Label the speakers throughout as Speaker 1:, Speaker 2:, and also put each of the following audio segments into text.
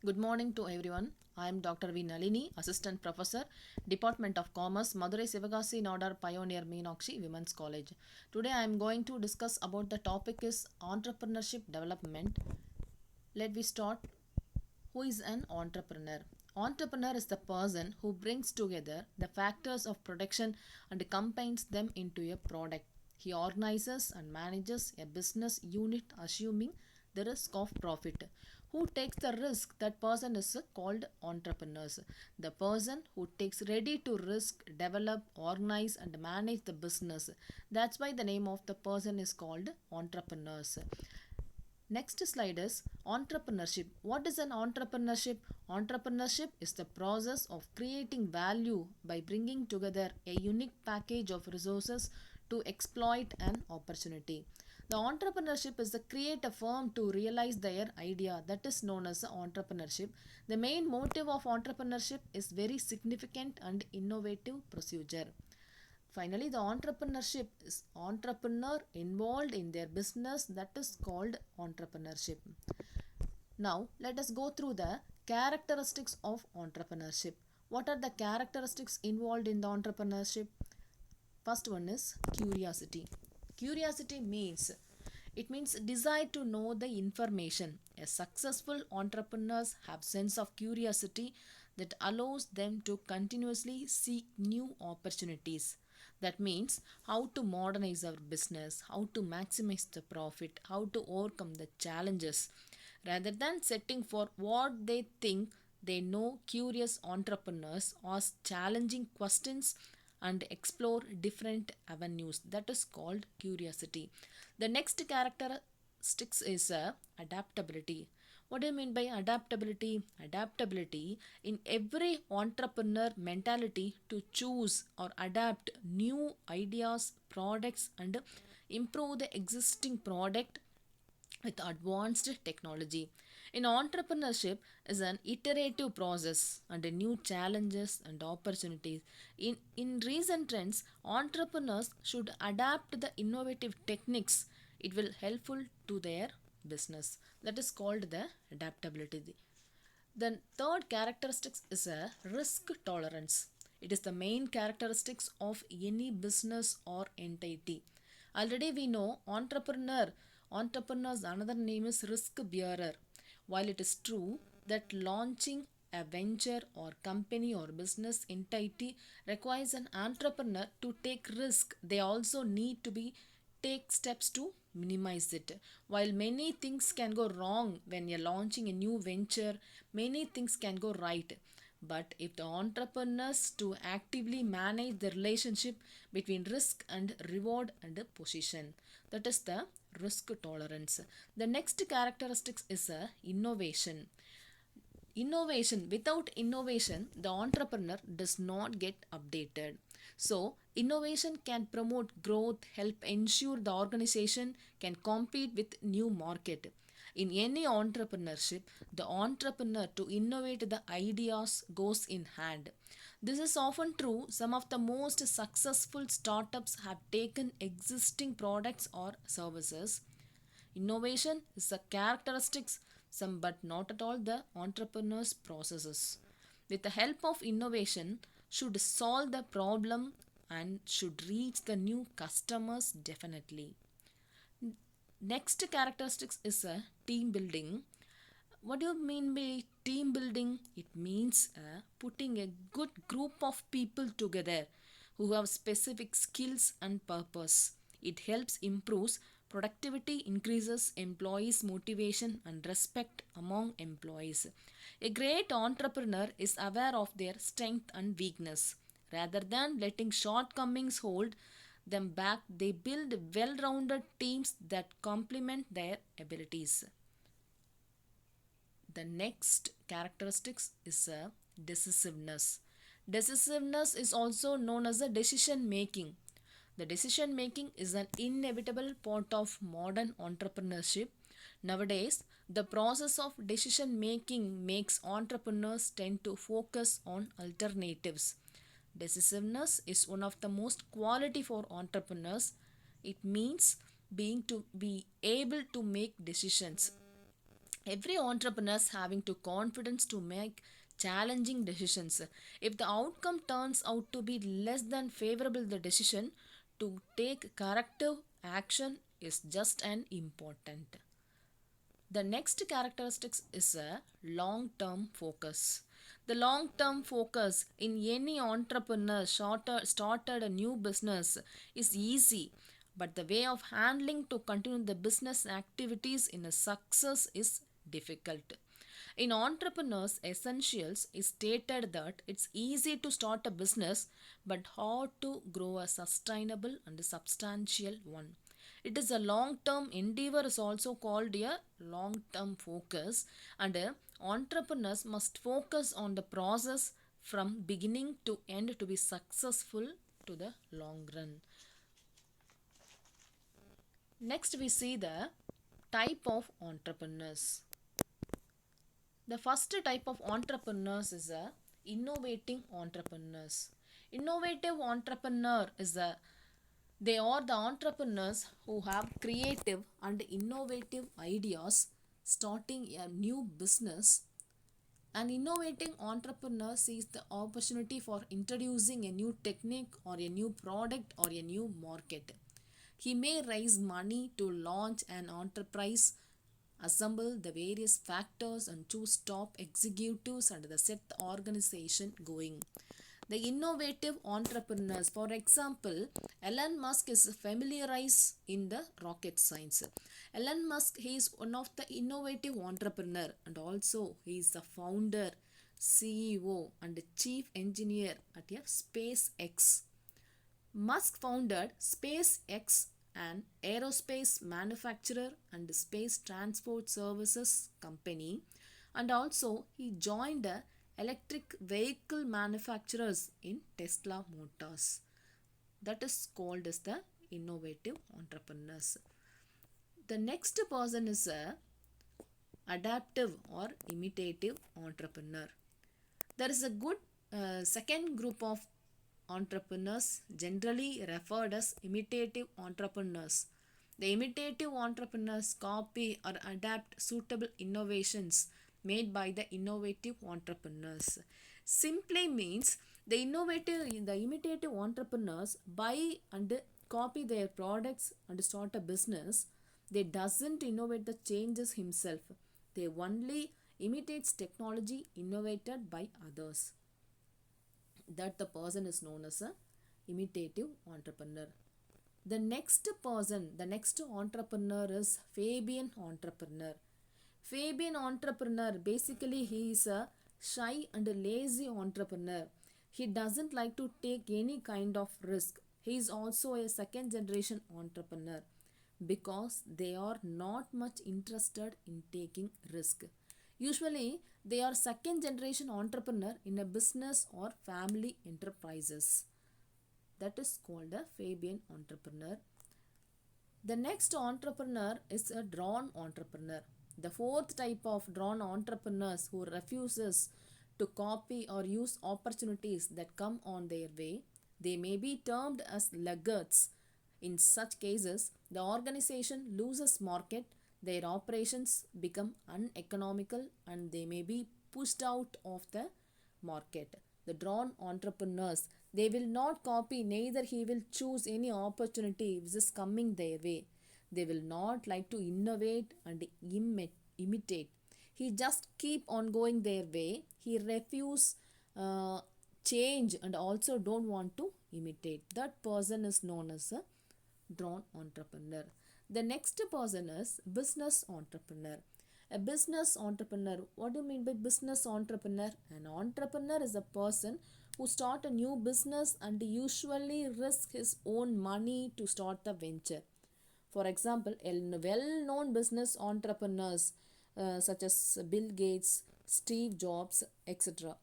Speaker 1: Good morning to everyone. I am Dr. V. Nalini, Assistant Professor, Department of Commerce, Madurai Sivagasi Nodar Pioneer Meenakshi Women's College. Today I am going to discuss about the topic is entrepreneurship development. Let me start. Who is an entrepreneur? Entrepreneur is the person who brings together the factors of production and combines them into a product. He organizes and manages a business unit assuming the risk of profit. Who takes the risk? That person is called entrepreneurs. The person who takes ready to risk, develop, organize and manage the business. That's why the name of the person is called entrepreneurs. Next slide is entrepreneurship. What is an entrepreneurship? Entrepreneurship is the process of creating value by bringing together a unique package of resources to exploit an opportunity. The entrepreneurship is to create a firm to realize their idea, that is known as entrepreneurship. The main motive of entrepreneurship is very significant and innovative procedure. Finally, the entrepreneurship is entrepreneur involved in their business, that is called entrepreneurship. Now, let us go through the characteristics of entrepreneurship. What are the characteristics involved in the entrepreneurship? First one is curiosity. Curiosity means it means desire to know the information. A successful entrepreneurs have sense of curiosity that allows them to continuously seek new opportunities. That means how to modernize our business, how to maximize the profit, how to overcome the challenges. Rather than setting for what they think they know, curious entrepreneurs ask challenging questions and explore different avenues. That is called curiosity. The next characteristics is adaptability. What do you mean by adaptability? Adaptability in every entrepreneur mentality to choose or adapt new ideas, products, and improve the existing product with advanced technology. In entrepreneurship is an iterative process and new challenges and opportunities. In recent trends, entrepreneurs should adapt the innovative techniques. It will helpful to their business. That is called the adaptability. The third characteristics is a risk tolerance. It is the main characteristics of any business or entity. Already we know entrepreneurs another name is risk bearer. While it is true that launching a venture or company or business entity requires an entrepreneur to take risk, they also need to be take steps to minimize it. While many things can go wrong when you're launching a new venture, many things can go right. But if the entrepreneurs to actively manage the relationship between risk and reward and position, that is the risk tolerance. The next characteristics is a innovation. Innovation, without innovation the entrepreneur does not get updated. So innovation can promote growth, help ensure the organization can compete with new market. In any entrepreneurship, the entrepreneur to innovate the ideas goes in hand. This is often true. Some of the most successful startups have taken existing products or services. Innovation is a characteristics some but not at all the entrepreneur's processes. With the help of innovation should solve the problem and should reach the new customers definitely. Next characteristics is a team building. What do you mean by team building? It means putting a good group of people together who have specific skills and purpose. It helps improves productivity, increases employees' motivation and respect among employees. A great entrepreneur is aware of their strength and weakness. Rather than letting shortcomings hold them back, they build well rounded teams that complement their abilities. The next characteristics is a decisiveness. Decisiveness is also known as a decision making. The decision making is an inevitable part of modern entrepreneurship. Nowadays, the process of decision making makes entrepreneurs tend to focus on alternatives. Decisiveness is one of the most quality for entrepreneurs. It means being to be able to make decisions Every entrepreneur is having to confidence to make challenging decisions. If the outcome turns out to be less than favorable, the decision to take corrective action is just as important. The next characteristics is a long term focus. The long term focus in any entrepreneur started a new business is easy, but the way of handling to continue the business activities in a success is difficult. In Entrepreneurs Essentials, it stated that it's easy to start a business but hard to grow a sustainable and substantial one. It is a long term endeavor, is also called a long term focus, and entrepreneurs must focus on the process from beginning to end to be successful to the long run. Next, we see the type of entrepreneurs. The first type of entrepreneurs is a innovating entrepreneurs. Innovative entrepreneur is a they are the entrepreneurs who have creative and innovative ideas starting a new business. An innovating entrepreneur sees the opportunity for introducing a new technique or a new product or a new market. He may raise money to launch an enterprise, assemble the various factors and choose top executives and set the organization going. The innovative entrepreneurs, for example, Elon Musk is familiarized in the rocket science. Elon Musk, he is one of the innovative entrepreneur, and also he is the founder, CEO and chief engineer at a SpaceX. Musk founded SpaceX, an aerospace manufacturer and space transport services company, and also he joined the electric vehicle manufacturers in Tesla Motors. That is called as the innovative entrepreneurs. The next person is a adaptive or imitative entrepreneur. There is a good second group of entrepreneurs, generally referred as imitative entrepreneurs. The imitative entrepreneurs copy or adapt suitable innovations made by the innovative entrepreneurs. Simply means the imitative entrepreneurs buy and copy their products and start a business. They doesn't innovate the changes himself. They only imitates technology innovated by others. That the person is known as a imitative entrepreneur. The next entrepreneur is Fabian entrepreneur. Fabian entrepreneur, basically he is a shy and a lazy entrepreneur. He doesn't like to take any kind of risk. He is also a second generation entrepreneur because they are not much interested in taking risk. Usually, they are second generation entrepreneur in a business or family enterprises. That is called a Fabian entrepreneur. The next entrepreneur is a drawn entrepreneur. The fourth type of drawn entrepreneurs who refuses to copy or use opportunities that come on their way. They may be termed as laggards. In such cases, the organization loses market, their operations become uneconomical, and they may be pushed out of the market. The drawn entrepreneurs, they will not copy, neither he will choose any opportunity which is coming their way. They will not like to innovate and imitate. He just keep on going their way. He refuse change and also don't want to imitate. That person is known as a drawn entrepreneur. The next person is business entrepreneur. A business entrepreneur. What do you mean by business entrepreneur? An entrepreneur is a person who start a new business and usually risk his own money to start the venture. For example, well-known business entrepreneurs such as Bill Gates, Steve Jobs, etc.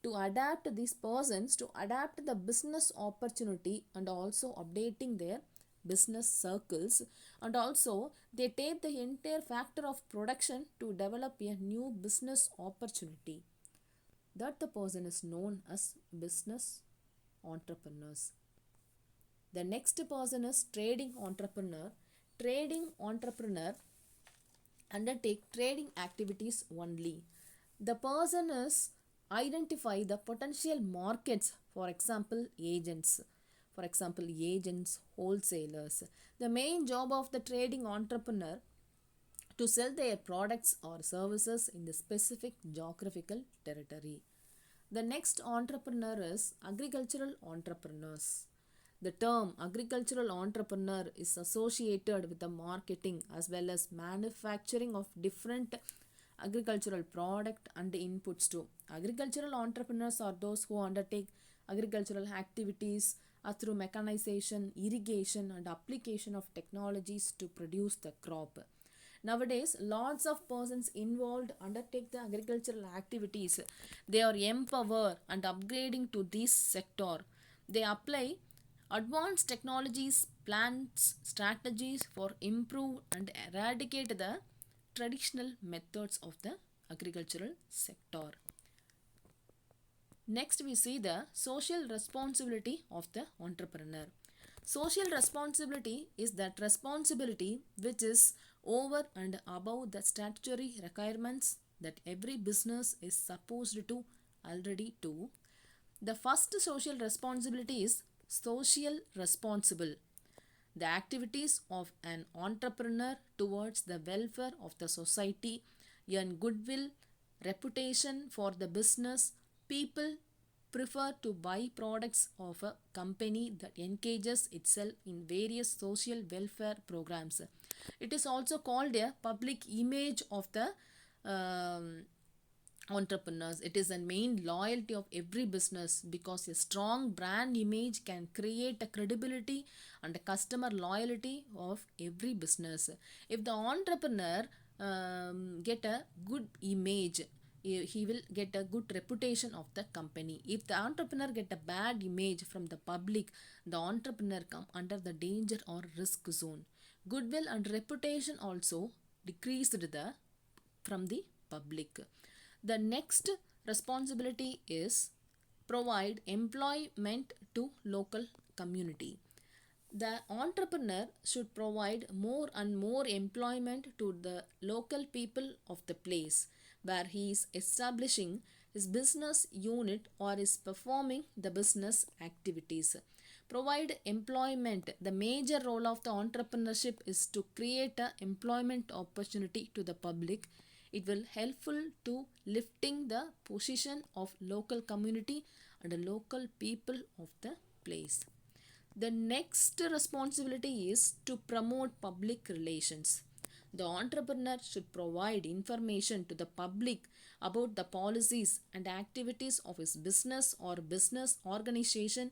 Speaker 1: To adapt these persons to adapt the business opportunity and also updating their business circles, and also they take the entire factor of production to develop a new business opportunity. That the person is known as business entrepreneurs. The next person is trading entrepreneur. Trading entrepreneur, undertake trading activities only. The person is identify the potential markets, for example agents, wholesalers. The main job of the trading entrepreneur to sell their products or services in the specific geographical territory. The next entrepreneur is agricultural entrepreneurs. The term agricultural entrepreneur is associated with the marketing as well as manufacturing of different agricultural product and inputs too. Agricultural entrepreneurs are those who undertake agricultural activities through mechanization, irrigation, and application of technologies to produce the crop. Nowadays, lots of persons involved undertake the agricultural activities. They are empowered and upgrading to this sector. They apply advanced technologies, plans, strategies for improve and eradicate the traditional methods of the agricultural sector. Next, we see the social responsibility of the entrepreneur. Social responsibility is that responsibility which is over and above the statutory requirements that every business is supposed to already do. The first social responsibility is social responsible. The activities of an entrepreneur towards the welfare of the society earn goodwill, reputation for the business. People prefer to buy products of a company that engages itself in various social welfare programs. It is also called a public image of the entrepreneurs. It is a main loyalty of every business because a strong brand image can create a credibility and a customer loyalty of every business. If the entrepreneur get a good image, he will get a good reputation of the company. If the entrepreneur get a bad image from the public, the entrepreneur come under the danger or risk zone. Goodwill and reputation also decreased from the public. The next responsibility is provide employment to local community. The entrepreneur should provide more and more employment to the local people of the place where he is establishing his business unit or is performing the business activities. Provide employment. The major role of the entrepreneurship is to create an employment opportunity to the public. It will helpful to lifting the position of local community and the local people of the place. The next responsibility is to promote public relations. The entrepreneur should provide information to the public about the policies and activities of his business or business organization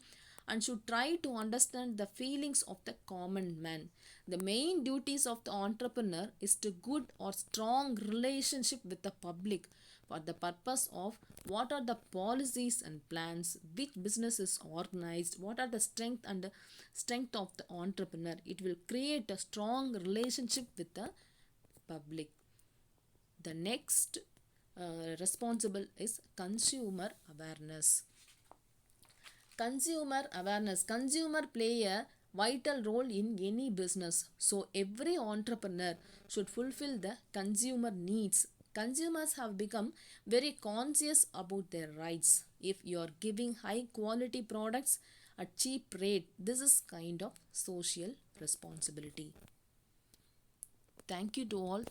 Speaker 1: and should try to understand the feelings of the common man. The main duties of the entrepreneur is to good or strong relationship with the public for the purpose of what are the policies and plans, which business is organized, what are the strength of the entrepreneur. It will create a strong relationship with the public. The next responsible is consumer awareness. Consumer play a vital role in any business, so every entrepreneur should fulfill the consumer needs. Consumers have become very conscious about their rights. If you are giving high quality products at cheap rate, this is kind of social responsibility. Thank you to all.